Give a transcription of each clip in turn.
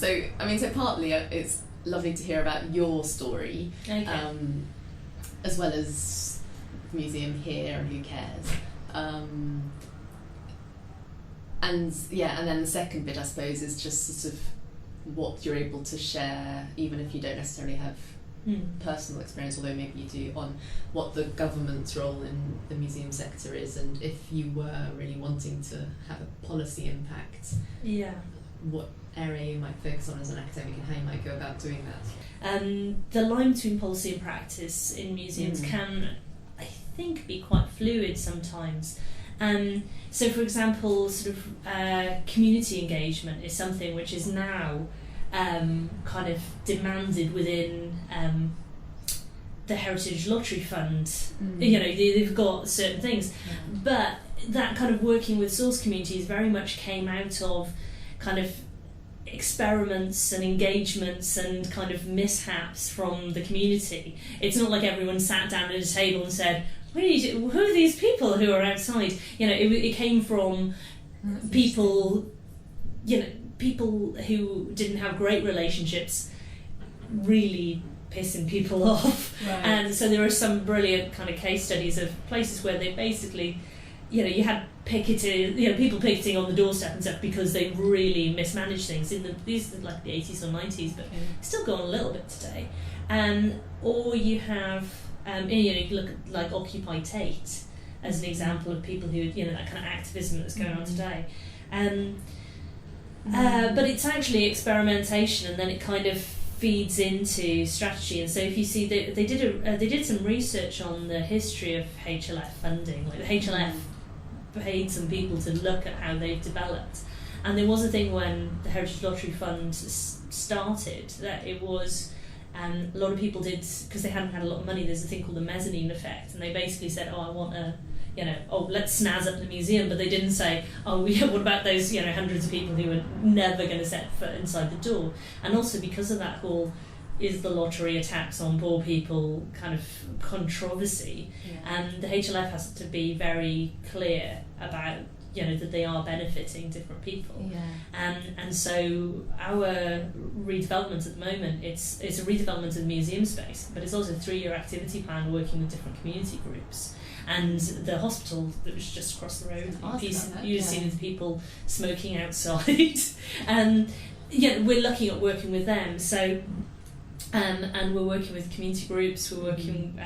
So partly it's lovely to hear about your story, Okay. As well as the museum here and who cares. And then the second bit, I suppose, is just sort of what you're able to share, even if you don't necessarily have personal experience, although maybe you do, on what the government's role in the museum sector is, and if you were really wanting to have a policy impact, what area you might focus on as an academic and how you might go about doing that. The line between policy and practice in museums can, I think, be quite fluid sometimes. So, for example, sort of community engagement is something which is now kind of demanded within the Heritage Lottery Fund. They've got certain things, but that kind of working with source communities very much came out of kind of experiments and engagements and kind of mishaps from the community. It's not like everyone sat down at a table and said, who are these people who are outside? It came from people who didn't have great relationships really pissing people off. Right. And so there are some brilliant kind of case studies of places where they basically, you had people picketing on the doorstep and stuff because they really mismanaged things. These are like the 80s or 90s, but still go on a little bit today. Or you have, you can look at like Occupy Tate as an example of people who, that kind of activism that's going on today. But it's actually experimentation, and then it kind of feeds into strategy. And so if you see, they did some research on the history of HLF funding. Like the HLF paid some people to look at how they've developed, and there was a thing when the Heritage Lottery Fund started that it was a lot of people did, because they hadn't had a lot of money, there's a thing called the mezzanine effect, and they basically said, I want a let's snazz up the museum, but they didn't say, what about those hundreds of people who were never going to set foot inside the door. And also because of that whole is the lottery a tax on poor people kind of controversy, and the HLF has to be very clear about that they are benefiting different people. And so our redevelopment at the moment, it's a redevelopment of the museum space, but it's also a 3-year activity plan working with different community groups. And the hospital that was just across the road, you've seen the people smoking outside, and we're looking at working with them. So, and we're working with community groups. We're working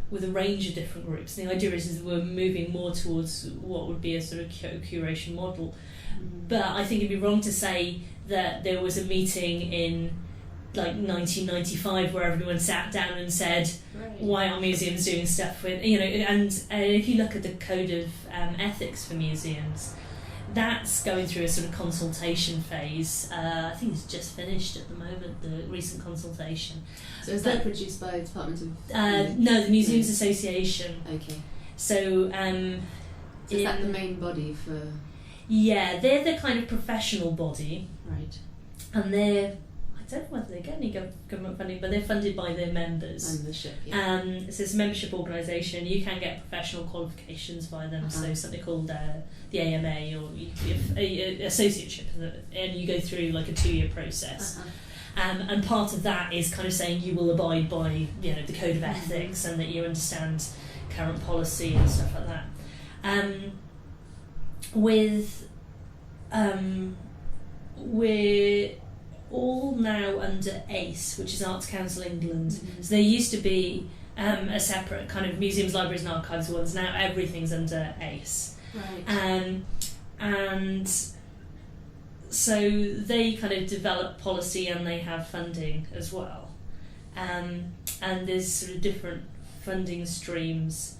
with a range of different groups. And the idea is we're moving more towards what would be a sort of curation model. But I think it'd be wrong to say that there was a meeting in like 1995 where everyone sat down and said, why are museums doing stuff with, and if you look at the code of ethics for museums, that's going through a sort of consultation phase. I think it's just finished at the moment, the recent consultation. So is that produced by the Department of... no, the Museums Association. Okay. So, so is that the main body for... Yeah, they're the kind of professional body. Right. And they're... I don't know whether they get any government funding, but they're funded by their members. Membership, so it's a membership organisation. You can get professional qualifications by them, so something called the AMA, or associateship, and you go through like a 2-year process. And part of that is kind of saying you will abide by the code of ethics, and that you understand current policy and stuff like that. We're all now under ACE, which is Arts Council England. So there used to be a separate kind of museums, libraries and archives ones. Now everything's under ACE. Right. And so they kind of develop policy, and they have funding as well. And there's sort of different funding streams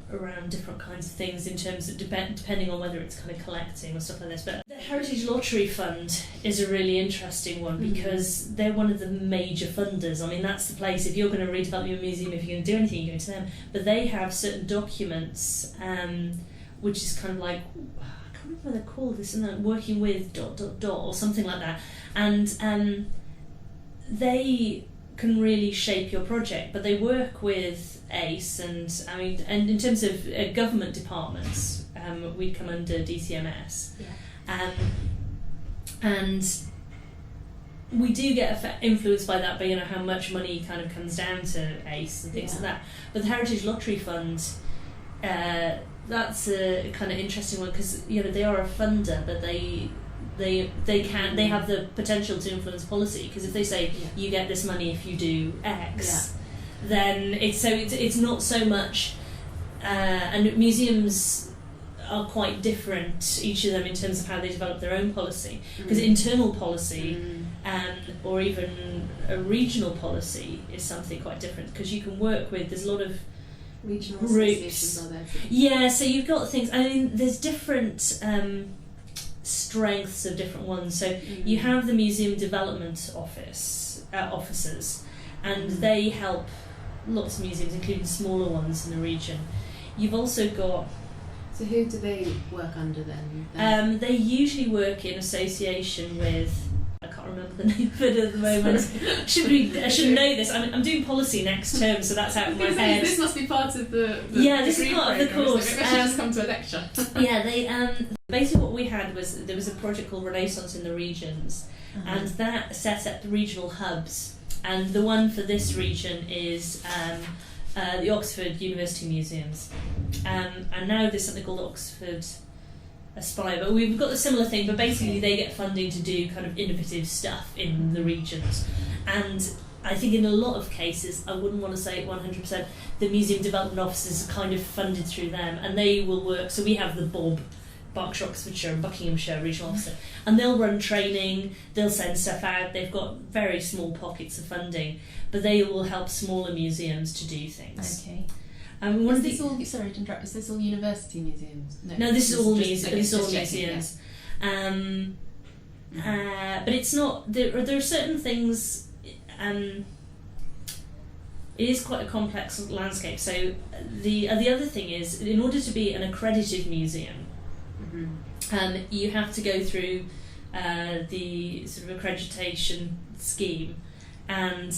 around different kinds of things in terms of depending on whether it's kind of collecting or stuff like this. But the Heritage Lottery Fund is a really interesting one because they're one of the major funders. I mean, that's the place, if you're going to redevelop your museum, if you're going to do anything, you go to them. But they have certain documents, which is kind of like, I can't remember what they're called, this and working with ... or something like that. And they can really shape your project, but they work with ACE, and in terms of government departments, we come under DCMS, and we do get influenced by that, by how much money kind of comes down to ACE and things like that. But the Heritage Lottery Fund, that's a kind of interesting one, because they are a funder, but they have the potential to influence policy, because if they say you get this money if you do X, then it's not so much. And museums are quite different, each of them, in terms of how they develop their own policy, because internal policy or even a regional policy is something quite different, because you can work with, there's a lot of regional groups. Associations are there too. So you've got things, there's different strengths of different ones. So you have the Museum Development officers, and they help lots of museums, including smaller ones in the region. You've also got... So who do they work under then? They usually work in association with... I can't remember the name of it at the moment. I should know this. I'm doing policy next term, so that's out of my head. This must be part of the this is part of the course. Maybe I should just come to a lecture. They basically what we had was, there was a project called Renaissance in the Regions, and that set up regional hubs. And the one for this region is the Oxford University Museums, and now there's something called Oxford Aspire, but we've got a similar thing, but basically they get funding to do kind of innovative stuff in the regions. And I think in a lot of cases, I wouldn't want to say 100%, the museum development officers are kind of funded through them, and they will work. So we have the BOB, Berkshire, Oxfordshire and Buckinghamshire regional officer, and they'll run training, they'll send stuff out, they've got very small pockets of funding, but they will help smaller museums to do things. Okay. Is this all, sorry to interrupt, is this all university museums? No, this is all museums. But it's not, there are certain things, it is quite a complex landscape. So the other thing is, in order to be an accredited museum, you have to go through the sort of accreditation scheme, and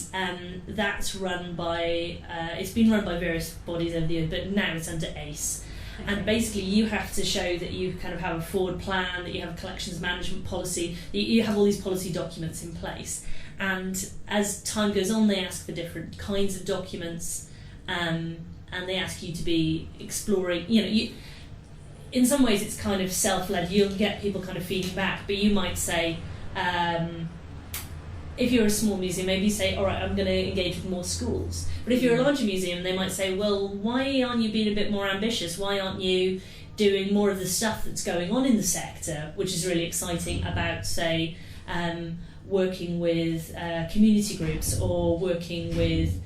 that's run by, it's been run by various bodies over the years, but now it's under ACE. Okay. And basically you have to show that you kind of have a forward plan, that you have a collections management policy, that you have all these policy documents in place. And as time goes on, they ask for different kinds of documents, and they ask you to be exploring, in some ways it's kind of self-led. You'll get people kind of feeding back, but you might say, if you're a small museum, maybe you say, all right, I'm going to engage with more schools. But if you're a larger museum, they might say, well, why aren't you being a bit more ambitious? Why aren't you doing more of the stuff that's going on in the sector, which is really exciting, about, say, working with community groups, or working with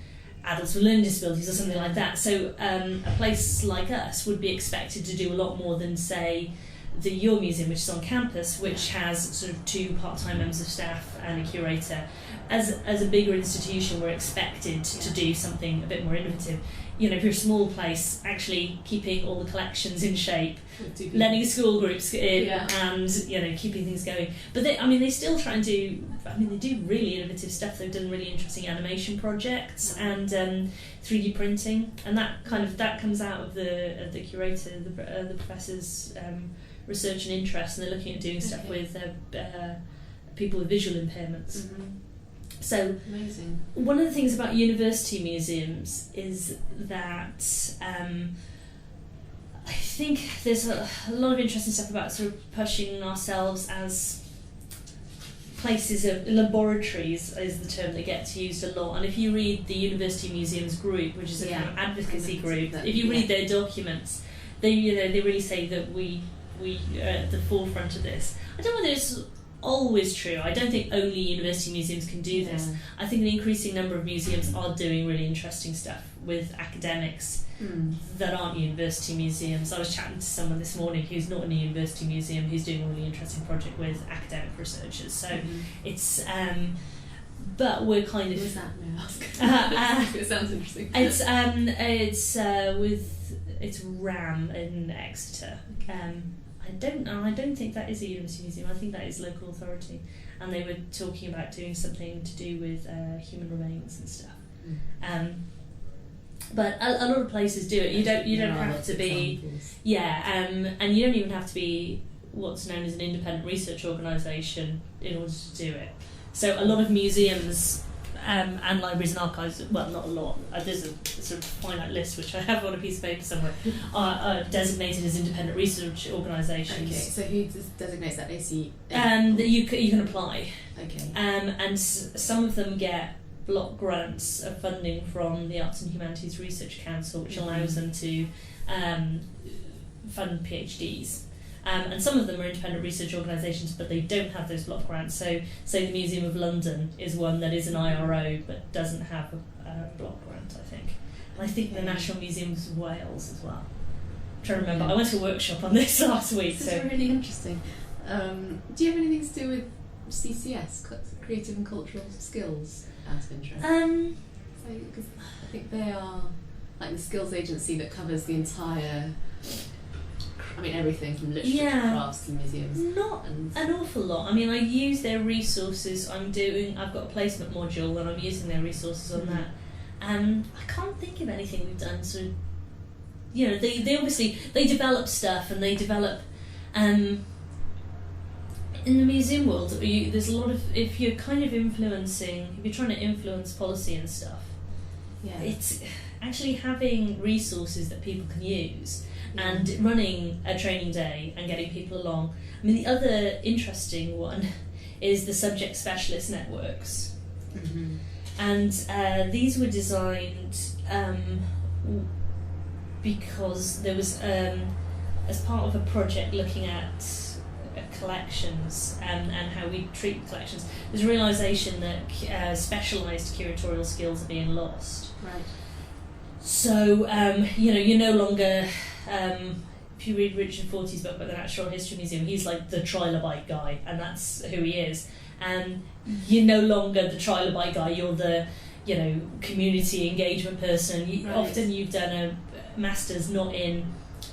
adults with learning disabilities or something like that. So a place like us would be expected to do a lot more than, say, the Your Museum, which is on campus, which has sort of 2 part-time members of staff and a curator. As a bigger institution, we're expected to do something a bit more innovative. If you're a small place, actually keeping all the collections in shape, letting school groups in, and keeping things going. But they still try and do. They do really innovative stuff. They've done really interesting animation projects and 3D printing, and that comes out of the curator, the professor's research and interest, and they're looking at doing stuff with people with visual impairments. So amazing. One of the things about university museums is that I think there's a lot of interesting stuff about sort of pushing ourselves as places of laboratories, is the term that gets used a lot. And if you read the University Museums Group, which is a kind of advocacy group, if you read their documents, they really say that we are at the forefront of this. I don't know whether it's always true. I don't think only university museums can do this. I think an increasing number of museums are doing really interesting stuff with academics that aren't university museums. I was chatting to someone this morning who's not in a university museum, who's doing a really interesting project with academic researchers. So it's but we're kind of... What is that, may I ask? It sounds interesting. It's RAM in Exeter. I don't think that is a university museum. I think that is local authority, and they were talking about doing something to do with human remains and stuff. But a lot of places do it. You don't have to be and you don't even have to be what's known as an independent research organisation in order to do it. So a lot of museums and libraries and archives, well, not a lot, there's a sort of finite list, which I have on a piece of paper somewhere, are designated as independent research organisations. Okay, so who designates that? That you can apply. Okay. And some of them get block grants of funding from the Arts and Humanities Research Council, which allows them to fund PhDs. And some of them are independent research organisations, but they don't have those block grants. So the Museum of London is one that is an IRO but doesn't have a block grant, I think. And I think the National Museums of Wales as well. I'm trying to remember. I went to a workshop on this last week. This is really interesting. Do you have anything to do with CCS, Creative and Cultural Skills, out of interest? Because I think they are like the skills agency that covers the entire... I mean, everything from literature to crafts to museums. Not an awful lot. I mean, I use their resources. I've got a placement module and I'm using their resources on that. I can't think of anything we've done. So, they obviously, they develop stuff and they develop, in the museum world, there's a lot of, if you're trying to influence policy and stuff, it's actually having resources that people can use. And running a training day and getting people along. I mean, the other interesting one is the subject specialist networks. Mm-hmm. And these were designed because there was, as part of a project looking at collections and how we treat collections, there's a realisation that specialised curatorial skills are being lost. Right. So, you're no longer... if you read Richard Fortey's book about the Natural History Museum, he's like the trilobite guy, and that's who he is. And you're no longer the trilobite guy, you're the, community engagement person. Often you've done a master's not in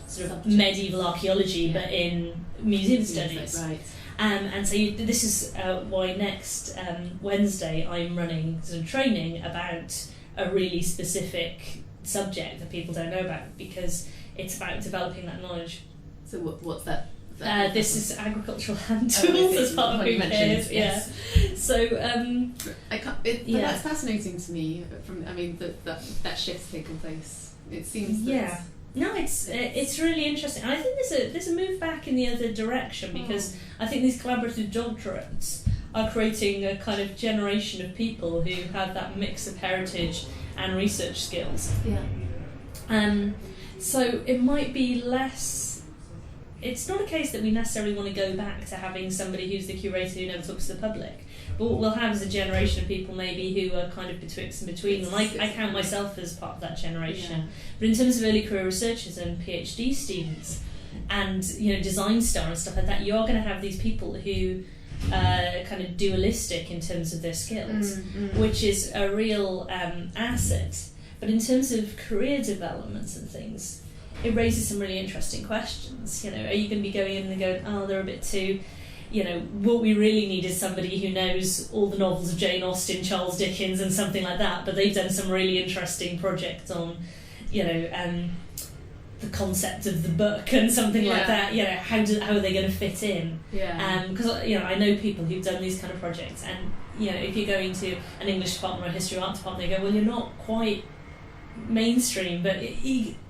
sort of medieval archaeology, but in museum studies. Right. And so this is why next Wednesday I'm running sort of training about a really specific subject that people don't know about, because it's about developing that knowledge. So what's that? This is agricultural hand tools as part of Who Cares. So that's fascinating to me. That shift's taken place. It seems. That No, it's really interesting. And I think there's a move back in the other direction, because I think these collaborative doctorates are creating a kind of generation of people who have that mix of heritage and research skills. Yeah. So it might be less... It's not a case that we necessarily want to go back to having somebody who's the curator who never talks to the public. But what we'll have is a generation of people maybe who are kind of betwixt and between. And I count myself as part of that generation. Yeah. But in terms of early career researchers and PhD students and design star and stuff like that, you are going to have these people who kind of dualistic in terms of their skills, which is a real asset. But in terms of career development and things, it raises some really interesting questions. Are you going to be going in and going, they're a bit too... what we really need is somebody who knows all the novels of Jane Austen, Charles Dickens and something like that, but they've done some really interesting projects on, the concept of the book and something like that. How are they going to fit in? Because I know people who've done these kind of projects, and if you're going to an English department or a history or art department, they go, well, you're not quite mainstream, but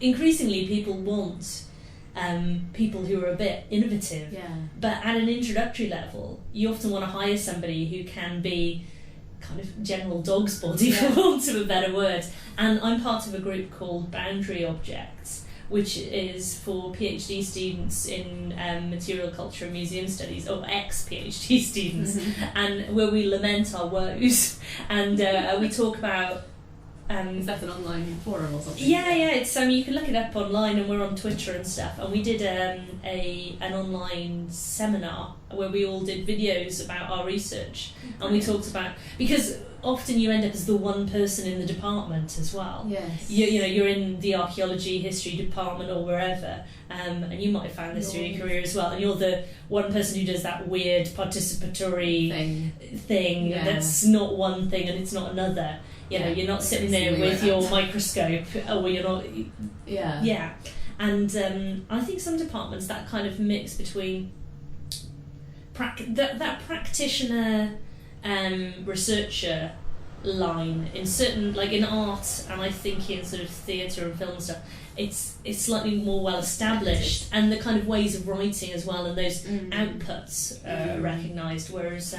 increasingly people want people who are a bit innovative. But at an introductory level, you often want to hire somebody who can be kind of general dog's body, for want of a better word. And I'm part of a group called Boundary Objects, which is for PhD students in material culture and museum studies, or ex-PhD students, and where we lament our woes, and we talk about... is that an online forum or something? It's you can look it up online, and we're on Twitter and stuff. And we did an online seminar where we all did videos about our research, and we talked about, because often you end up as the one person in the department as well. Yes. You're in the archaeology, history department or wherever, and you might have found this through your career as well. And you're the one person who does that weird participatory thing that's not one thing and it's not another. You're not sitting there with your microscope, or you're not... And I think some departments, that kind of mix between that practitioner researcher line in certain, like in art, and I think in sort of theatre and film stuff, it's slightly more well established, and the kind of ways of writing as well, and those outputs are recognised, whereas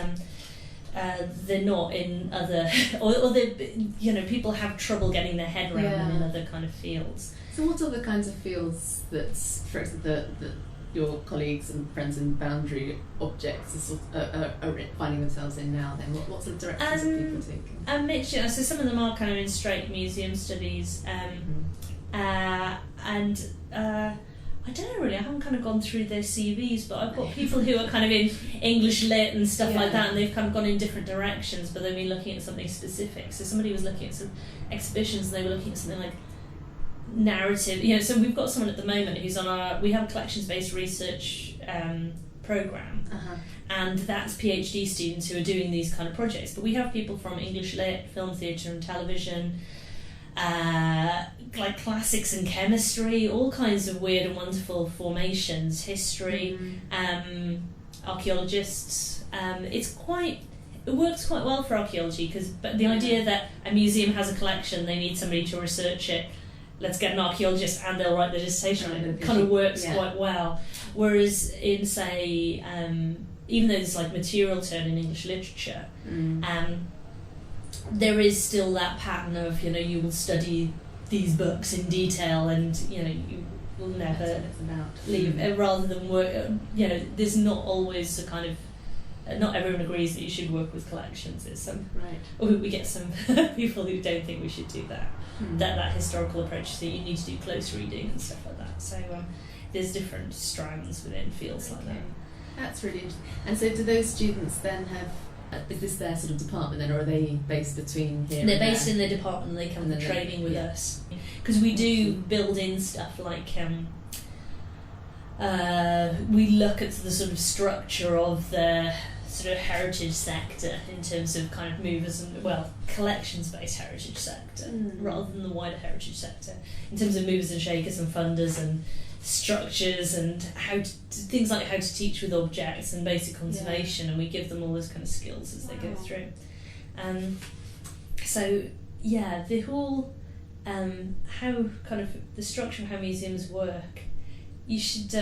they're not in other, or they, you know, people have trouble getting their head around them in other kind of fields. So what other kinds of fields that's, for example, that your colleagues and friends in boundary objects are, sort of, are finding themselves in now then? What sort of directions are people taking? A mixture. So some of them are kind of in straight museum studies, and I don't know really, I haven't kind of gone through their CVs, but I've got people who are kind of in English lit and stuff like that, and they've kind of gone in different directions, but they've been looking at something specific. So somebody was looking at some exhibitions, and they were looking at something like narrative, you know. So we've got someone at the moment who's on we have a collections-based research program, and that's PhD students who are doing these kind of projects, but we have people from English lit, film, theatre and television, like classics and chemistry, all kinds of weird and wonderful formations, history, archaeologists. It works quite well for archaeology, but the idea that a museum has a collection, they need somebody to research it, let's get an archaeologist and they'll write the dissertation on it, it kind of works quite well. Whereas in, say, even though there's like material turn in English literature, there is still that pattern of, you know, you will study these books in detail, and you know, you will never leave, rather than work, you know, there's not always a kind of, not everyone agrees that you should work with collections. There's some, or we get some people who don't think we should do that. That historical approach, so you need to do close reading and stuff like that. So there's different strands within fields like that. That's really interesting. And so do those students then have, is this their sort of department then, or are they based between here They're and based there? in their department, and they come for training with us. Because we do build in stuff like, we look at the sort of structure of the sort of heritage sector in terms of kind of movers and, well, collections-based heritage sector rather than the wider heritage sector, in terms of movers and shakers and funders and structures and things like how to teach with objects and basic conservation, and we give them all those kind of skills as they go through. So yeah, the whole how kind of the structure of how museums work. You should.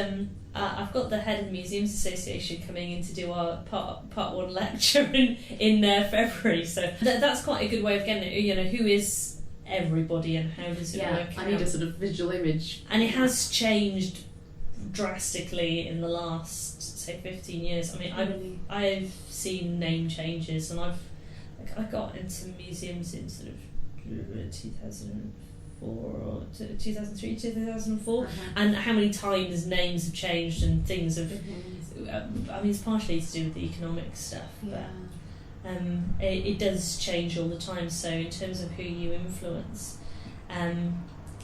I've got the head of the Museums Association coming in to do our part one lecture in February. So that's quite a good way of getting it. You know, who is everybody and how does it work? I need a sort of visual image. And it has changed drastically in the last, say, 15 years. I mean, I've seen name changes, and I got into museums in sort of 2003, 2004, and how many times names have changed and things have. I mean, it's partially to do with the economic stuff, but it does change all the time. So in terms of who you influence,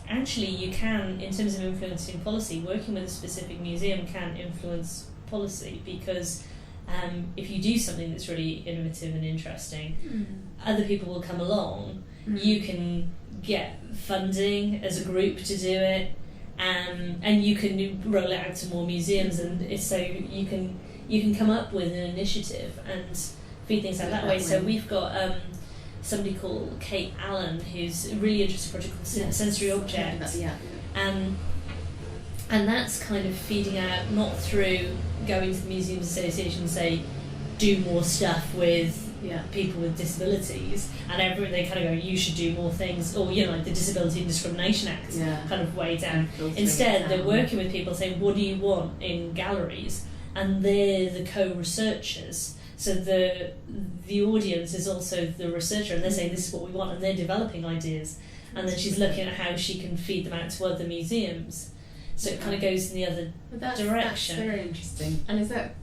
actually you can, in terms of influencing policy, working with a specific museum can influence policy, because if you do something that's really innovative and interesting, other people will come along. You can get funding as a group to do it, and you can roll it out to more museums, and so you can come up with an initiative and feed things out that way. So we've got somebody called Kate Allen, who's a really interesting project called Sensory Objects, and that's kind of feeding out, not through going to the Museums Association and say do more stuff with people with disabilities, and they kind of go, you should do more things, or, you know, like the Disability and Discrimination Act kind of way down. Instead, they're working with people saying, what do you want in galleries? And they're the co-researchers. So the audience is also the researcher, and they're saying, this is what we want, and they're developing ideas. And then she's looking at how she can feed them out to other museums. So it kind of goes in the other direction. That's very interesting. And is that,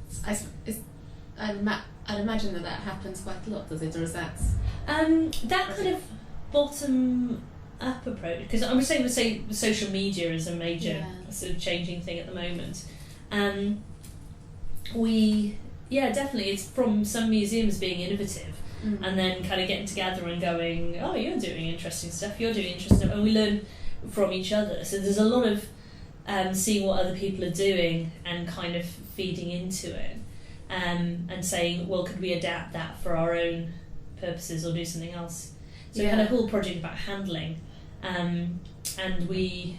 I'd imagine that happens quite a lot, does it, or is that? That kind of bottom-up approach, because I would say social media is a major sort of changing thing at the moment. Definitely, it's from some museums being innovative, and then kind of getting together and going, oh, you're doing interesting stuff, and we learn from each other. So there's a lot of seeing what other people are doing and kind of feeding into it. and saying, well, could we adapt that for our own purposes or do something else? So we Yeah. had a whole project about handling, and we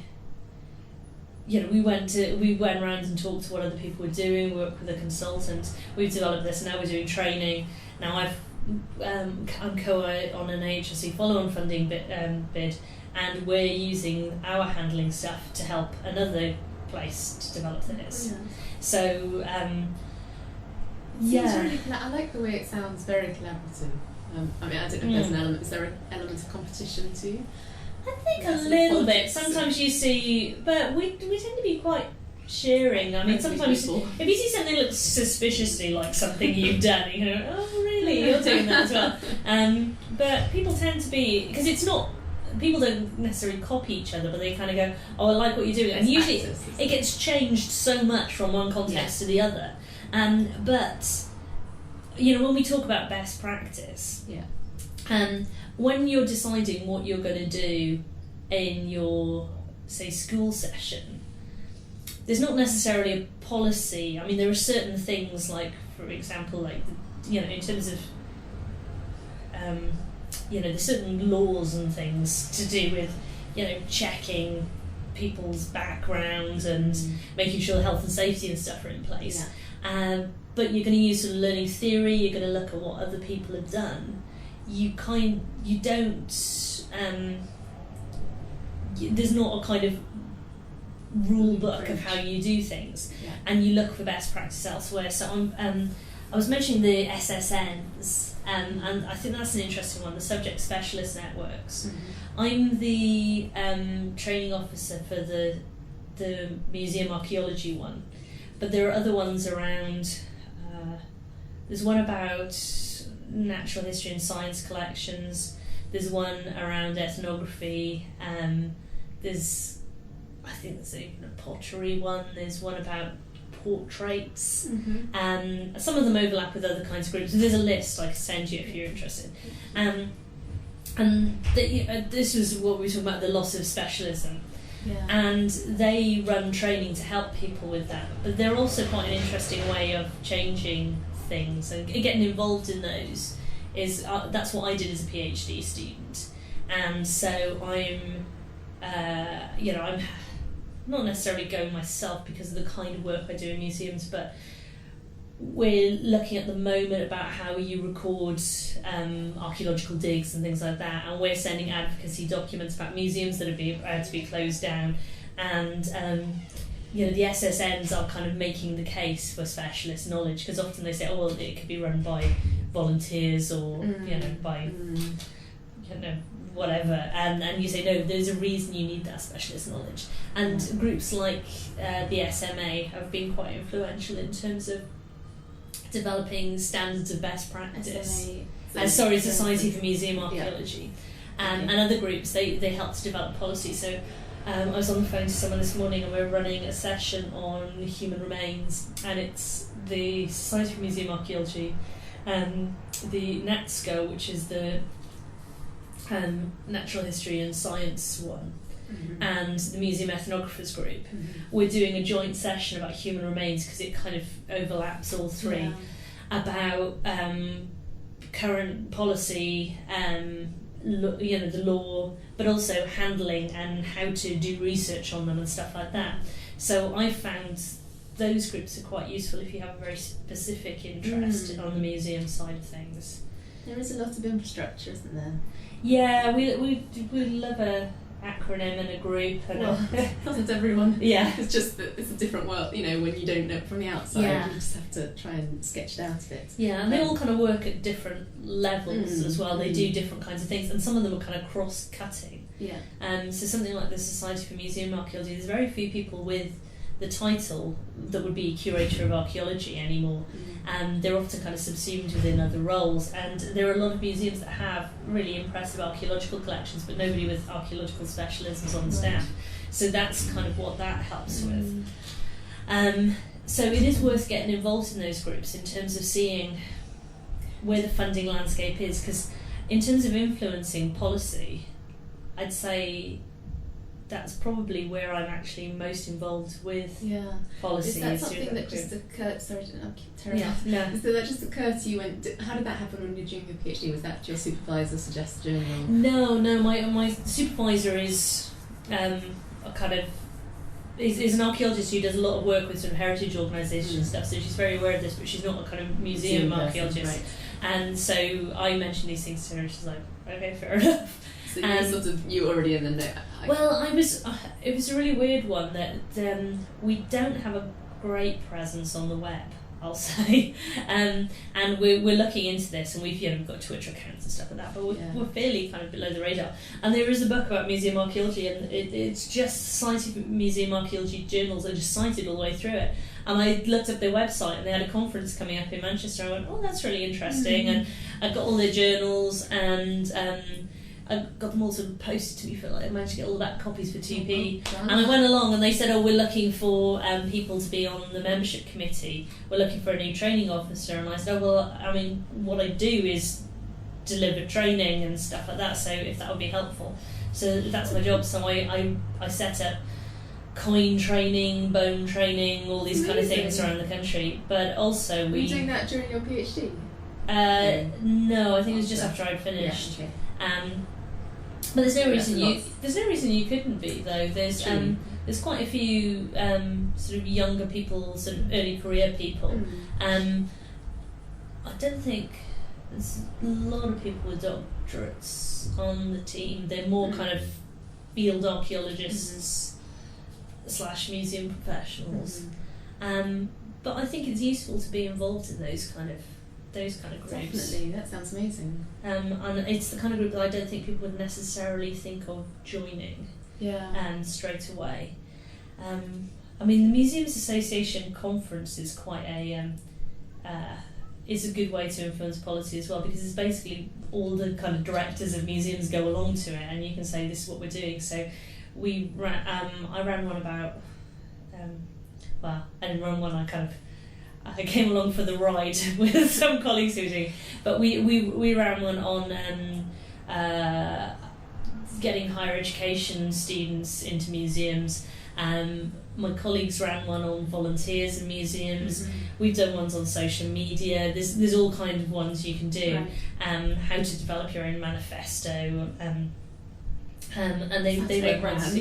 went around and talked to what other people were doing, worked with a consultant. We've developed this, now we're doing training. Now I'm co-ed on an AHRC follow-on funding bid, and we're using our handling stuff to help another place to develop theirs. Yeah. So, Seems really I like the way it sounds very collaborative. I mean, I don't know if there's an element. Is there an element of competition too? I think a little bit. Sometimes you see, but we tend to be quite sharing. I mean, sometimes if you see something that looks suspiciously like something you've done, you go, oh really, you're doing that as well. But people tend to be, because it's not, people don't necessarily copy each other, but they kind of go, oh, I like what you're doing. And usually it gets changed so much from one context to the other. But, when we talk about best practice, when you're deciding what you're going to do in your, say, school session, there's not necessarily a policy. I mean, there are certain things, like, for example, like, in terms of, there's certain laws and things to do with, checking people's backgrounds and making sure health and safety and stuff are in place. Yeah. But you're going to use sort of learning theory, you're going to look at what other people have done. There's not a kind of rule book of how you do things, and you look for best practice elsewhere. So I was mentioning the SSNs, and I think that's an interesting one, the subject specialist networks. I'm the training officer for the museum archaeology one, but there are other ones around. There's one about natural history and science collections. There's one around ethnography. There's even a pottery one. There's one about portraits. Some of them overlap with other kinds of groups. There's a list I can send you if you're interested. This was what we were talking about, the loss of specialism. Yeah. And they run training to help people with that. But they're also quite an interesting way of changing things and getting involved in those. That's what I did as a PhD student, and so I'm not necessarily going myself because of the kind of work I do in museums, but we're looking at the moment about how you record archaeological digs and things like that, and we're sending advocacy documents about museums that are about to be closed down, and the SSNs are kind of making the case for specialist knowledge, because often they say, oh, well, it could be run by volunteers or by whatever, and you say, no, there's a reason you need that specialist knowledge. And groups like the SMA have been quite influential in terms of developing standards of best practice. Society for Museum Archaeology. And other groups, they help to develop policy. So I was on the phone to someone this morning, and we're running a session on human remains, and it's the Society for Museum Archaeology, the NATSCO, which is the Natural History and Science one, and the Museum Ethnographers Group. We're doing a joint session about human remains because it kind of overlaps all three, about current policy, the law, but also handling and how to do research on them and stuff like that. So I found those groups are quite useful if you have a very specific interest on the museum side of things. There is a lot of infrastructure, isn't there? Yeah, we love a acronym and a group. And doesn't everyone? Yeah. It's just that it's a different world, when you don't know it from the outside, you just have to try and sketch it out a bit. Yeah, and they all kind of work at different levels as well. They do different kinds of things, and some of them are kind of cross-cutting. Yeah. So something like the Society for Museum Archaeology, there's very few people with the title that would be curator of archaeology anymore. They're often kind of subsumed within other roles, and there are a lot of museums that have really impressive archaeological collections, but nobody with archaeological specialisms on staff. So that's kind of what that helps with. So it is worth getting involved in those groups in terms of seeing where the funding landscape is, because in terms of influencing policy, I'd say that's probably where I'm actually most involved with policy. Is that something that just occurred? Sorry, I'll keep tearing off. No. So that just occurred to you how did that happen when you were doing your PhD? Was that your supervisor's suggestion? Or? No. My supervisor is a kind of is an archaeologist who does a lot of work with sort of heritage organisations and stuff. So she's very aware of this, but she's not a kind of museum archaeologist. Right. And so I mentioned these things to her, and she's like, "Okay, fair enough." So you already in the know. Well, it was a really weird one that we don't have a great presence on the web, I'll say, and we're looking into this, and we've got Twitter accounts and stuff like that, but we're fairly kind of below the radar. And there is a book about museum archaeology, and it's just scientific museum archaeology journals are just cited all the way through it. And I looked up their website, and they had a conference coming up in Manchester. I went, oh, that's really interesting, and I got all their journals, and I got them all sort of posted to me for I managed to get all the back copies for 2p. And I went along and they said, we're looking for people to be on the membership committee. We're looking for a new training officer. And I said, what I do is deliver training and stuff like that, so if that would be helpful. So that's my job. So I set up coin training, bone training, all these kind of things around the country. But also Were you doing that during your PhD? No, I think it was just after I'd finished. Yeah, okay. But there's no reason you couldn't be, though. There's quite a few sort of younger people, sort of early career people. I don't think there's a lot of people with doctorates on the team. They're more kind of field archaeologists / museum professionals. But I think it's useful to be involved in those kind of groups. Definitely, that sounds amazing. And it's the kind of group that I don't think people would necessarily think of joining straight away. I mean, the Museums Association conference is quite is a good way to influence policy as well, because it's basically all the kind of directors of museums go along to it, and you can say, this is what we're doing. So I ran one about, I didn't run one, I came along for the ride with some colleagues who were doing, but we ran one on getting higher education students into museums. My colleagues ran one on volunteers in museums. We've done ones on social media. There's all kind of ones you can do. Right. How to develop your own manifesto. And they make ones.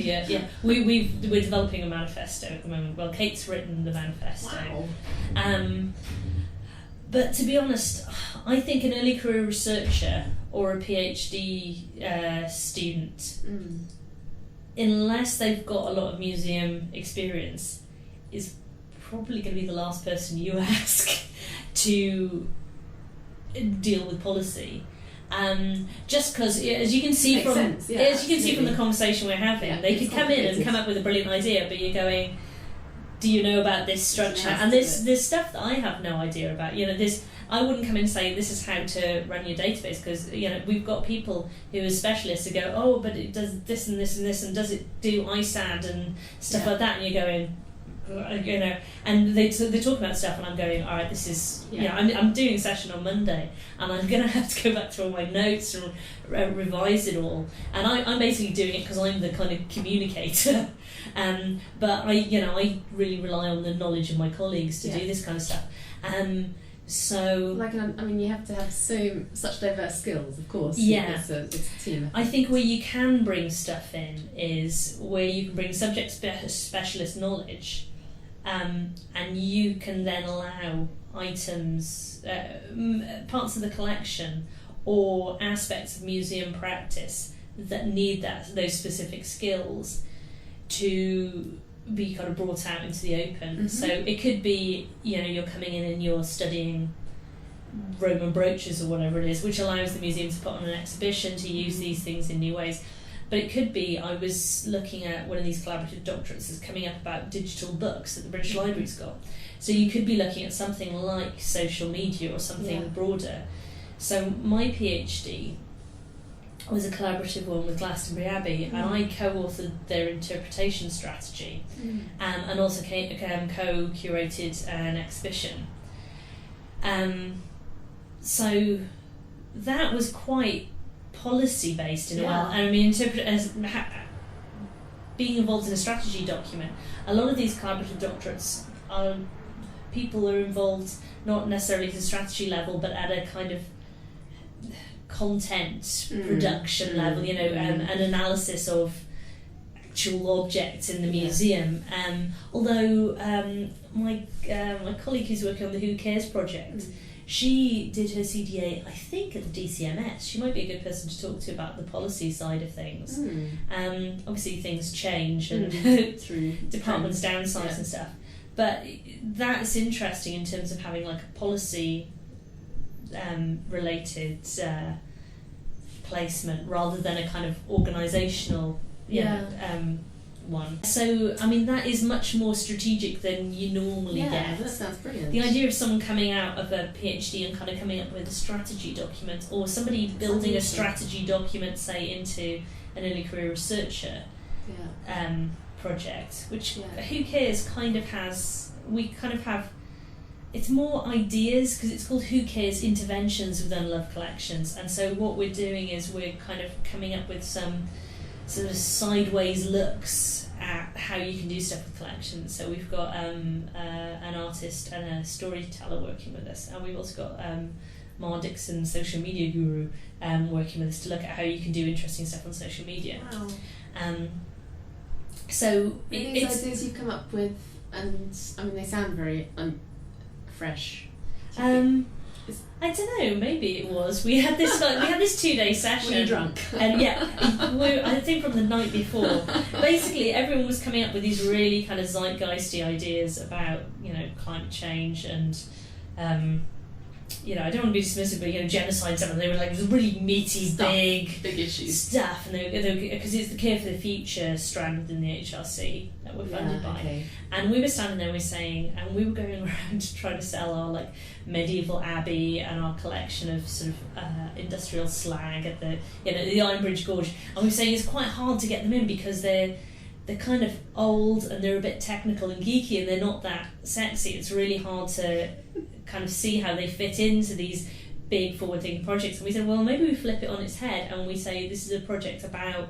We're developing a manifesto at the moment. Well, Kate's written the manifesto. Wow. But to be honest, I think an early career researcher or a PhD student, unless they've got a lot of museum experience, is probably going to be the last person you ask to deal with policy. Just because, as you can see from the conversation we're having, they could come in and come up with a brilliant idea, but you're going, do you know about this structure? And there's stuff that I have no idea about. I wouldn't come in and say this is how to run your database, because we've got people who are specialists who go, oh, but it does this and this and this, and does it do ISAD and stuff like that, and you're going, and they talk about stuff, and I'm going, all right, this is, I'm doing a session on Monday, and I'm going to have to go back through all my notes and revise it all, and I'm basically doing it because I'm the kind of communicator, but I really rely on the knowledge of my colleagues to do this kind of stuff, so you have to have such diverse skills, of course. It's a team. I think where you can bring stuff in is where you can bring subject specialist knowledge, and you can then allow items, parts of the collection or aspects of museum practice that need those specific skills to be kind of brought out into the open. So it could be, you're coming in and you're studying Roman brooches or whatever it is, which allows the museum to put on an exhibition to use these things in new ways. But it could be, I was looking at one of these collaborative doctorates that's coming up about digital books that the British Library's got. So you could be looking at something like social media or something broader. So my PhD was a collaborative one with Glastonbury Abbey, and I co-authored their interpretation strategy, and also co-curated an exhibition. So that was quite policy-based in a way. And I mean, being involved in a strategy document, a lot of these collaborative doctorates are people are involved not necessarily at the strategy level, but at a kind of content production level, you know, an analysis of actual objects in the museum. Although my colleague who's working on the Who Cares project, she did her CDA, I think, at the DCMS. She might be a good person to talk to about the policy side of things. Obviously, things change and through departments downsize and stuff. But that's interesting in terms of having like a policy related placement rather than a kind of organisational one. So, I mean, that is much more strategic than you normally get. Yeah, that sounds brilliant. The idea of someone coming out of a PhD and kind of coming up with a strategy document, or somebody building a strategy document, say, into an early career researcher project, which Who Cares kind of has, we kind of have, it's more ideas because it's called Who Cares Interventions with Unloved Collections, and so what we're doing is we're kind of coming up with some sort of sideways looks at how you can do stuff with collections. So we've got an artist and a storyteller working with us, and we've also got Mar Dixon, social media guru, working with us to look at how you can do interesting stuff on social media. Wow. So these ideas you come up with, and I mean they sound very fresh. I don't know. Maybe it was. We had this 2-day session. Were you drunk? And I think from the night before. Basically, everyone was coming up with these really kind of zeitgeisty ideas about, you know, climate change and, you know, I don't want to be dismissive, but, you know, genocide and stuff. And they were like, it was really meaty, big issues stuff, and because it's the Care for the Future strand within the AHRC that we're funded by. Okay. And we were standing there, we were saying, and we were going around to try to sell our like medieval abbey and our collection of sort of industrial slag at the the Iron Bridge Gorge, and we were saying it's quite hard to get them in because they're kind of old and they're a bit technical and geeky and they're not that sexy. It's really hard to kind of see how they fit into these big forward-thinking projects. And we said, well, maybe we flip it on its head and we say this is a project about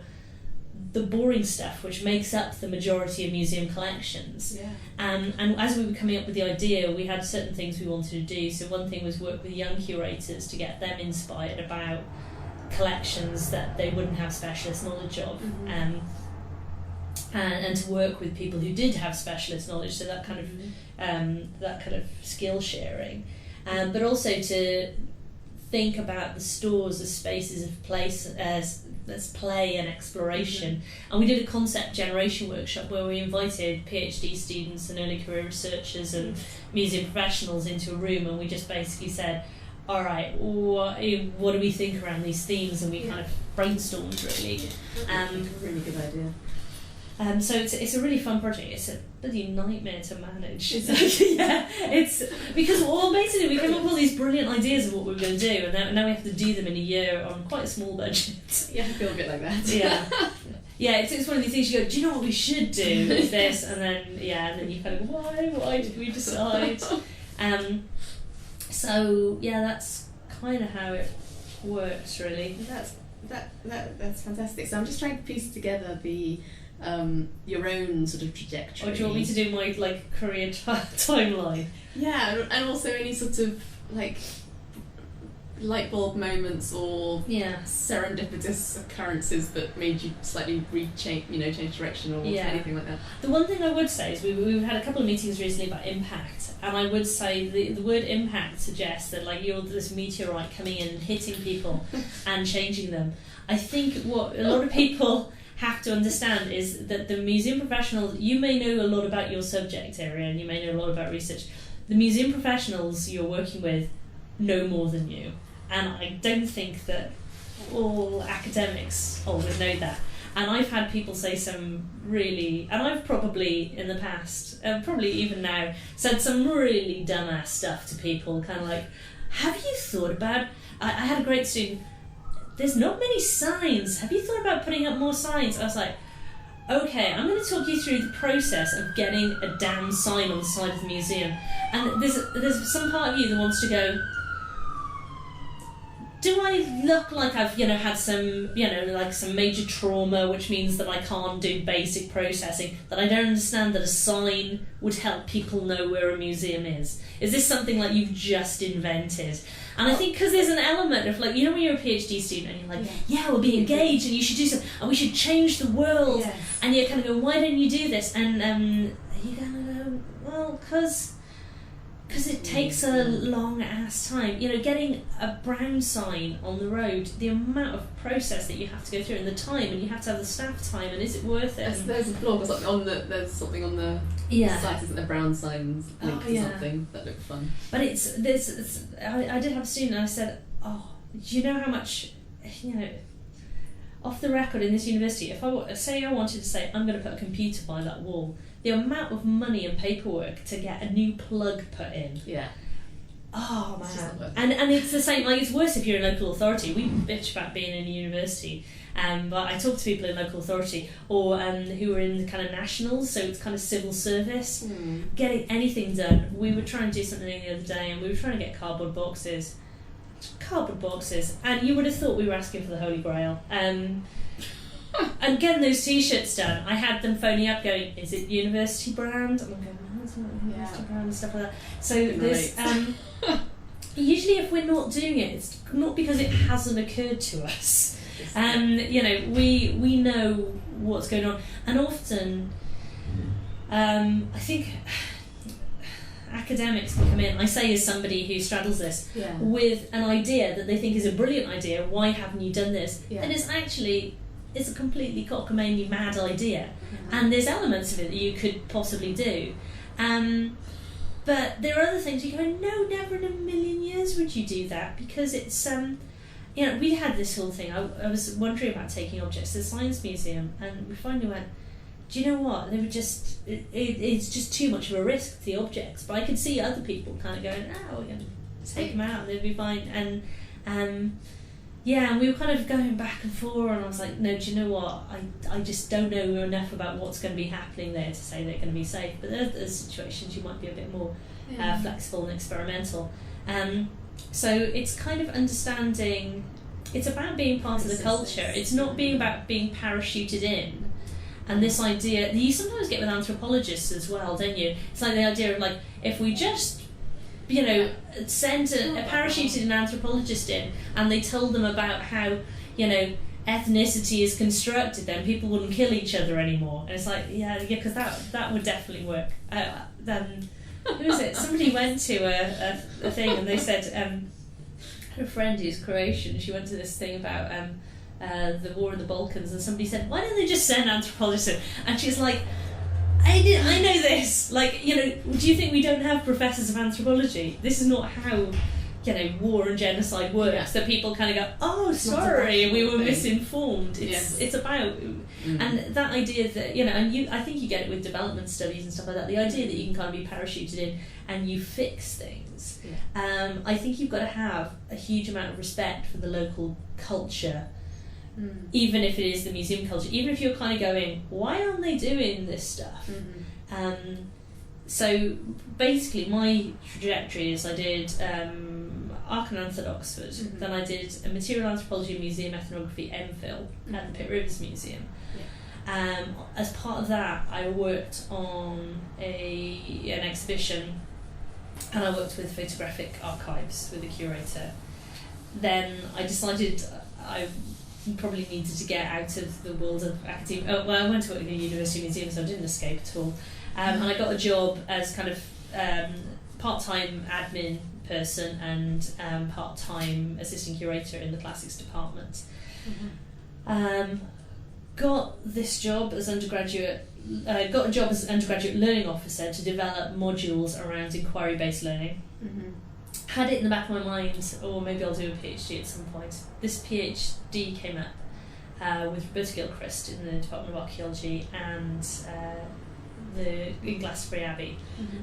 the boring stuff which makes up the majority of museum collections. And as we were coming up with the idea, we had certain things we wanted to do. So one thing was work with young curators to get them inspired about collections that they wouldn't have specialist knowledge of. And to work with people who did have specialist knowledge, so that kind of skill sharing, but also to think about the stores as spaces of place as play and exploration. And we did a concept generation workshop where we invited PhD students and early career researchers and museum professionals into a room, and we just basically said, all right, what do we think around these themes, and we kind of brainstormed really. Really good idea. So it's a really fun project. It's a bloody nightmare to manage. It's because basically we came up with all these brilliant ideas of what we were going to do, and now we have to do them in a year on quite a small budget. Yeah, I feel a bit like that. It's one of these things you go, do you know what we should do with this? And then you kind of go, why did we decide? So that's kind of how it works really. That's fantastic. So I'm just trying to piece together the your own sort of trajectory. Or do you want me to do my like career timeline? Yeah, and also any sort of like light bulb moments or serendipitous occurrences that made you slightly change direction or anything like that. The one thing I would say is we've had a couple of meetings recently about impact, and I would say the word impact suggests that like you're this meteorite coming in and hitting people and changing them. I think what a lot of people have to understand is that the museum professionals, you may know a lot about your subject area and you may know a lot about research. The museum professionals you're working with know more than you, and I don't think that all academics always know that. And I've had people say some really, and I've probably in the past, probably even now, said some really dumbass stuff to people, kind of like, have you thought about, I had a great student, there's not many signs. Have you thought about putting up more signs? I was like, okay, I'm going to talk you through the process of getting a damn sign on the side of the museum. And there's some part of you that wants to go, do I look like I've, had some, like some major trauma, which means that I can't do basic processing, that I don't understand that a sign would help people know where a museum is? Is this something like you've just invented? And I think because there's an element of like, when you're a PhD student and you're like, we'll be engaged and you should do something and we should change the world. Yes. And you kind of go, why don't you do this? And you kind of go, well, because it takes a long ass time. Getting a brown sign on the road, the amount of process that you have to go through and the time, and you have to have the staff time, and is it worth it? There's a blog or something there's something on the site, isn't there? Brown signs linked to something that looked fun. But I did have a student and I said, do you know how much, off the record in this university, if I wanted to say I'm going to put a computer by that wall, the amount of money and paperwork to get a new plug put in. Yeah. Oh man. And it's the same, like it's worse if you're in local authority. We bitch about being in a university. But I talk to people in local authority or who are in the kind of nationals, so it's kind of civil service. Getting anything done. We were trying to do something the other day and we were trying to get cardboard boxes, and you would have thought we were asking for the Holy Grail. And getting those t-shirts done, I had them phoning up going, is it university brand? And I'm going, no, it's not university brand and stuff like that. So there's usually if we're not doing it, it's not because it hasn't occurred to us. We know what's going on, and often I think academics can come in, I say as somebody who straddles this, with an idea that they think is a brilliant idea, why haven't you done this? And it's a completely cockamamie mad idea, and there's elements of it that you could possibly do, but there are other things you go, no, never in a million years would you do that, because it's we had this whole thing. I was wondering about taking objects to the Science Museum, and we finally went, do you know what, they were just it's just too much of a risk to the objects, but I could see other people kind of going, we're going to take them out and they'll be fine, and we were kind of going back and forth, and I was like, no, do you know what, I just don't know enough about what's going to be happening there to say they're going to be safe, but there's situations you might be a bit more flexible and experimental. So it's kind of understanding, it's about being part of the culture, it's not being about being parachuted in. And this idea, you sometimes get with anthropologists as well, don't you? It's like the idea of like, if we just send a parachuted an anthropologist in and they told them about how, ethnicity is constructed, then people wouldn't kill each other anymore. And it's like, because that would definitely work. Who was it? Somebody went to a thing and they said, I had a friend who's Croatian, she went to this thing about the war in the Balkans, and somebody said, why don't they just send anthropologists in? And she's like, I know this. Like, do you think we don't have professors of anthropology? This is not how, war and genocide works. That people kind of go, oh, sorry, we were misinformed. It's about, and that idea that, I think you get it with development studies and stuff like that. The idea that you can kind of be parachuted in and you fix things. I think you've got to have a huge amount of respect for the local culture. Even if it is the museum culture, even if you're kind of going, why aren't they doing this stuff? So basically my trajectory is I did Arc and Anth at Oxford, then I did a material anthropology museum ethnography MPhil at the Pitt Rivers Museum. As part of that I worked on an exhibition, and I worked with photographic archives with a curator. Then I decided I probably needed to get out of the world of academia. I went to work in a university museum, so I didn't escape at all. And I got a job as kind of part-time admin person and part-time assistant curator in the classics department. Got this job as undergraduate. Got a job as undergraduate learning officer to develop modules around inquiry-based learning. Had it in the back of my mind, or maybe I'll do a PhD at some point. This PhD came up with Roberta Gilchrist in the Department of Archaeology and in Glastonbury Abbey.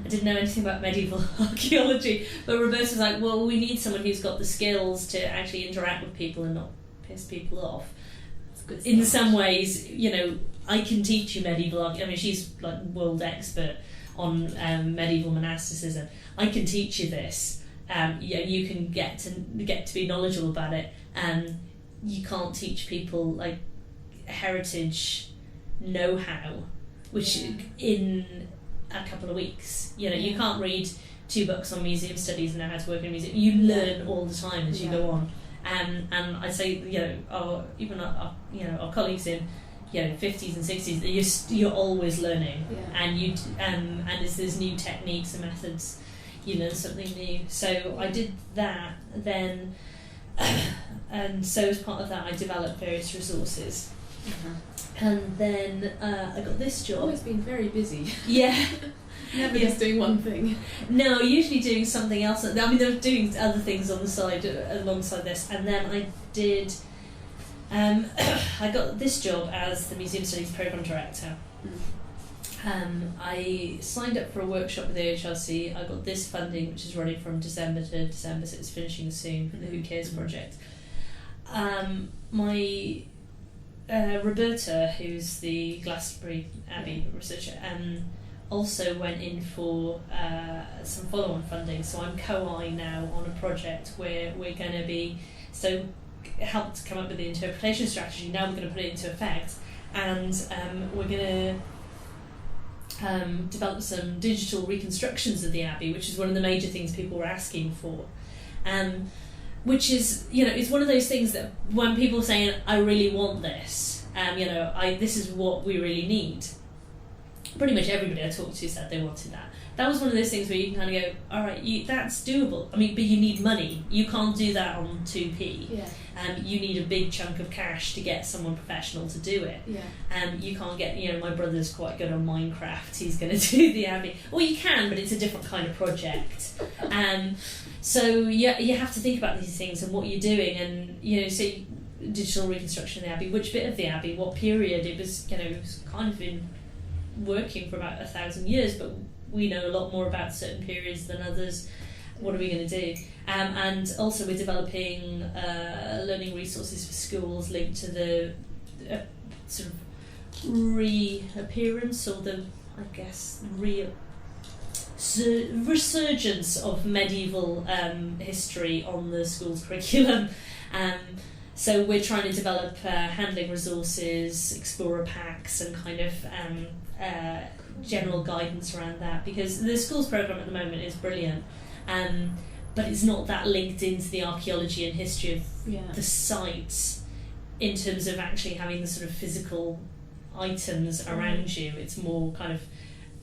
I didn't know anything about medieval archaeology, but Roberta was like, well, we need someone who's got the skills to actually interact with people and not piss people off. In some ways, I can teach you medieval archaeology. I mean, she's like world expert on medieval monasticism. I can teach you this. you can get to be knowledgeable about it. You can't teach people like heritage know-how, which in a couple of weeks, you can't read 2 books on museum studies and know how to work in a museum. You learn all the time as you go on. And I'd say, our colleagues in 50s and 60s, you're always learning, and as there's new techniques and methods, you learn something new. So I did that then, and so as part of that I developed various resources. And then I got this job. Always been very busy. Yeah. Never just doing one thing. No, usually doing something else. I mean, they're doing other things on the side alongside this, and then I did. I got this job as the Museum Studies Programme Director. I signed up for a workshop with the AHRC. I got this funding, which is running from December to December, so it's finishing soon, the Who Cares project. My Roberta, who's the Glastonbury Abbey researcher, also went in for some follow-on funding, so I'm co-I now on a project where we're going to be helped come up with the interpretation strategy. Now we're going to put it into effect, and we're going to develop some digital reconstructions of the Abbey, which is one of the major things people were asking for. Which is, it's one of those things that when people are saying, I really want this, this is what we really need, pretty much everybody I talked to said they wanted that. That was one of those things where you can kind of go, all right, that's doable. I mean, but you need money. You can't do that on 2p. You need a big chunk of cash to get someone professional to do it. You can't get, my brother's quite good on Minecraft. He's going to do the Abbey. Well, you can, but it's a different kind of project. So you have to think about these things and what you're doing, and so digital reconstruction of the Abbey, which bit of the Abbey, what period. It was, it was kind of been working for about 1,000 years, but we know a lot more about certain periods than others. What are we going to do? And also we're developing learning resources for schools linked to the sort of reappearance, or the, I guess, resurgence of medieval history on the school's curriculum. So we're trying to develop handling resources, explorer packs, and kind of general guidance around that, because the schools programme at the moment is brilliant, but it's not that linked into the archaeology and history of the sites in terms of actually having the sort of physical items around you. It's more kind of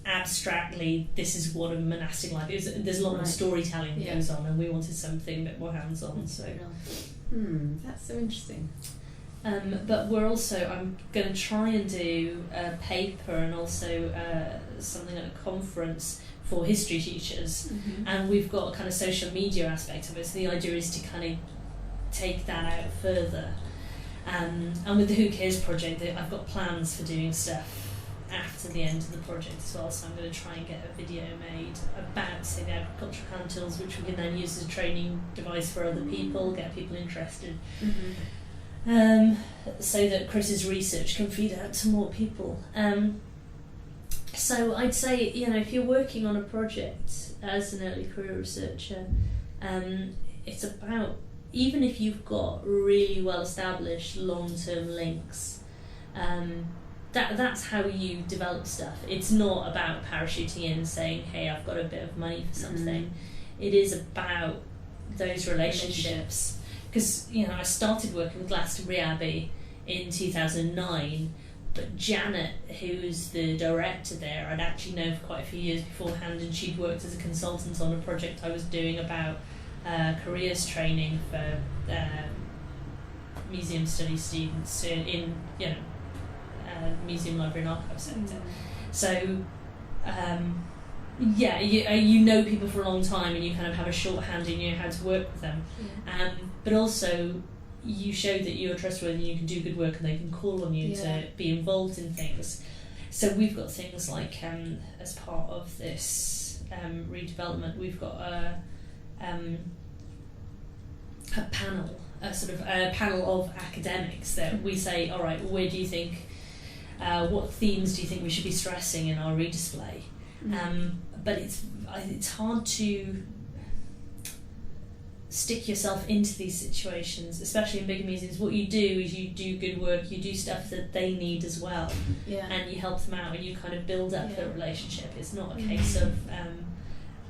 abstractly, this is what a monastic life is. There's a lot more storytelling that goes on, and we wanted something a bit more hands-on. So that's so interesting. But we're also, I'm going to try and do a paper and also something at a conference for history teachers, and we've got a kind of social media aspect of it, so the idea is to kind of take that out further. And with the Who Cares project, I've got plans for doing stuff after the end of the project as well, so I'm going to try and get a video made about, say, the agricultural hand tools, which we can then use as a training device for other people, get people interested, so that Chris's research can feed out to more people. So I'd say, if you're working on a project as an early career researcher, it's about, even if you've got really well established long-term links, that's how you develop stuff. It's not about parachuting in and saying, hey, I've got a bit of money for something. It is about those relationships. Because, I started working with Glastonbury Abbey in 2009, but Janet, who's the director there, I'd actually known for quite a few years beforehand, and she'd worked as a consultant on a project I was doing about careers training for museum studies students in museum, library and archive sector. So you know people for a long time, and you kind of have a shorthand and you know how to work with them, but also you show that you're trustworthy and you can do good work, and they can call on you to be involved in things. So we've got things like, as part of this redevelopment, we've got a panel, a sort of a panel of academics that we say, all right, where do you think, what themes do you think we should be stressing in our redisplay? But it's hard to stick yourself into these situations, especially in bigger museums. What you do is you do good work, you do stuff that they need as well, and you help them out, and you kind of build up the relationship. It's not a case of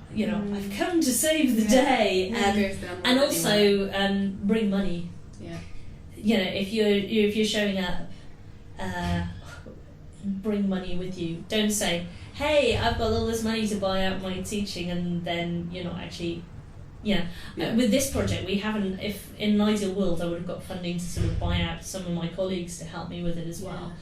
I've come to save the day, and also bring money. If you're showing up, bring money with you. Don't say, hey, I've got all this money to buy out my teaching, and then you're not actually. With this project, we haven't. If in an ideal world, I would have got funding to sort of buy out some of my colleagues to help me with it as well.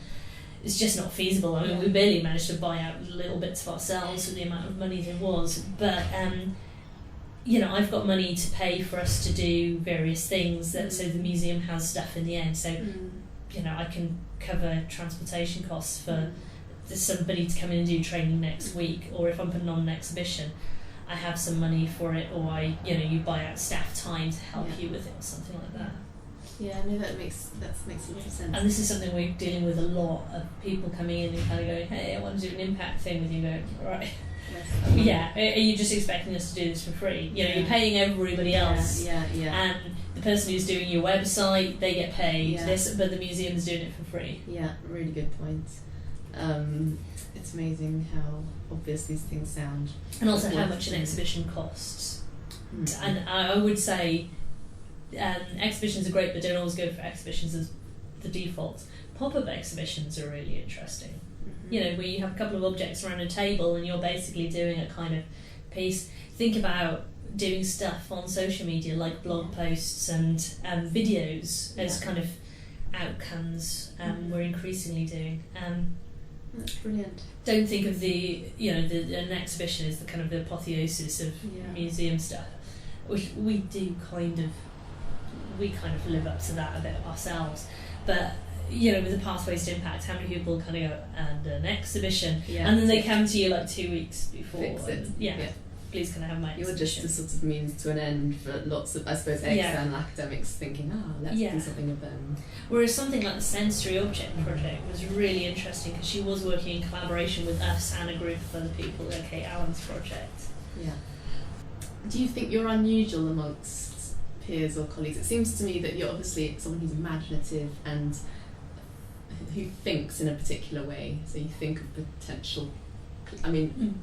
It's just not feasible. I mean, we barely managed to buy out little bits of ourselves with the amount of money there was. But I've got money to pay for us to do various things. So the museum has stuff in the end. So I can cover transportation costs for somebody to come in and do training next week, or if I'm putting on an exhibition, I have some money for it, or you buy out staff time to help you with it, or something like that. Yeah, no, that makes a lot of sense. And this is something we're dealing with a lot of people coming in and kind of going, hey, I want to do an impact thing with you. Going, right. Are you just expecting us to do this for free? You're paying everybody else. And the person who's doing your website, they get paid. But the museum's doing it for free. Yeah, really good point. It's amazing how obvious these things sound. And also how much an exhibition costs. And I would say exhibitions are great, but don't always go for exhibitions as the default. Pop-up exhibitions are really interesting. Where you have a couple of objects around a table and you're basically doing a kind of piece. Think about doing stuff on social media like blog posts and videos as kind of outcomes we're increasingly doing. That's brilliant. Don't think of an exhibition as the kind of the apotheosis of museum stuff, which we do kind of live up to that a bit ourselves. But with the Pathways to Impact, how many people kind of go, and an exhibition, and then they come to you like 2 weeks before. Fix it. Please can I have my exhibition? You're just a sort of means to an end for lots of, I suppose, external academics thinking, let's do something with them. Whereas something like the Sensory Object Project was really interesting because she was working in collaboration with us and a group of other people, like Kate Allen's project. Yeah. Do you think you're unusual amongst peers or colleagues? It seems to me that you're obviously someone who's imaginative and who thinks in a particular way, so you think of potential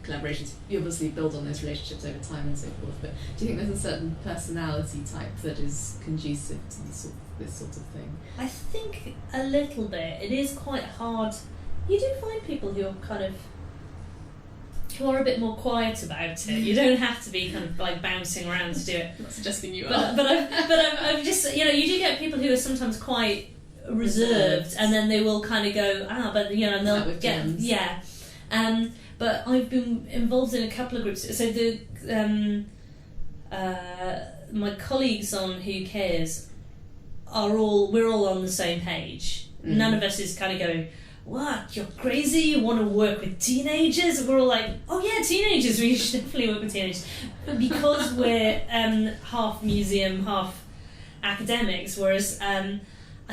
collaborations. You obviously build on those relationships over time and so forth, but do you think there's a certain personality type that is conducive to this sort of thing? I think a little bit. It is quite hard. You do find people who are a bit more quiet about it. You don't have to be kind of like bouncing around to do it. I'm not suggesting you are. But I've just, you do get people who are sometimes quite reserved, and then they will kind of go, and they'll get, but I've been involved in a couple of groups. So my colleagues on Who Cares we're all on the same page. None of us is kind of going, what, you're crazy, you want to work with teenagers? We're all like, oh yeah, teenagers, we should definitely work with teenagers. But because we're half museum, half academics, whereas I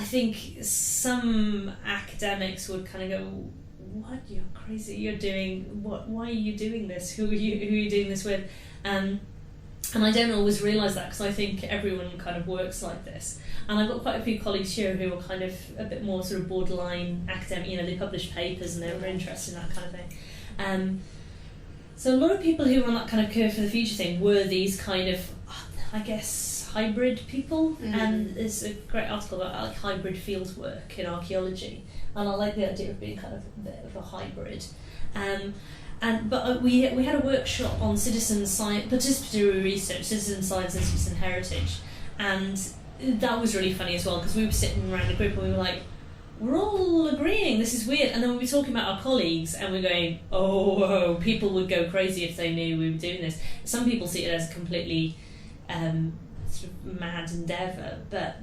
think some academics would kind of go, what, you're crazy, you're doing, why are you doing this, who are you doing this with? And I don't always realise that, because I think everyone kind of works like this. And I've got quite a few colleagues here who are kind of a bit more sort of borderline academic, they publish papers and they're interested in that kind of thing. So a lot of people who were on that kind of curve for the future thing were these kind of, I guess, hybrid people. And there's a great article about like hybrid field work in archaeology. And I like the idea of being kind of a bit of a hybrid. But we had a workshop on citizen science, participatory research, citizen science and citizen heritage, and that was really funny as well, because we were sitting around a group and we were like, we're all agreeing, this is weird, and then we were talking about our colleagues and we're going, oh, people would go crazy if they knew we were doing this. Some people see it as a completely sort of mad endeavour, but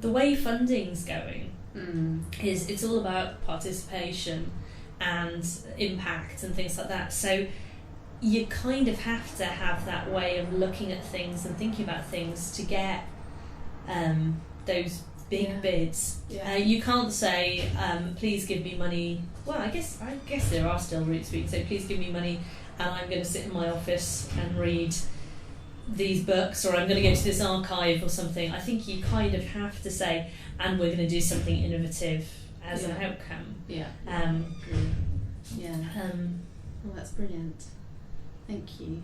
the way funding's going is it's all about participation and impact and things like that. So you kind of have to have that way of looking at things and thinking about things to get those big bids. You can't say, please give me money. Well, I guess there are still routes where you can say, please give me money and I'm going to sit in my office and read these books, or I'm going to go to this archive or something. I think you kind of have to say, and we're going to do something innovative as an outcome. Yeah. Well, that's brilliant. Thank you.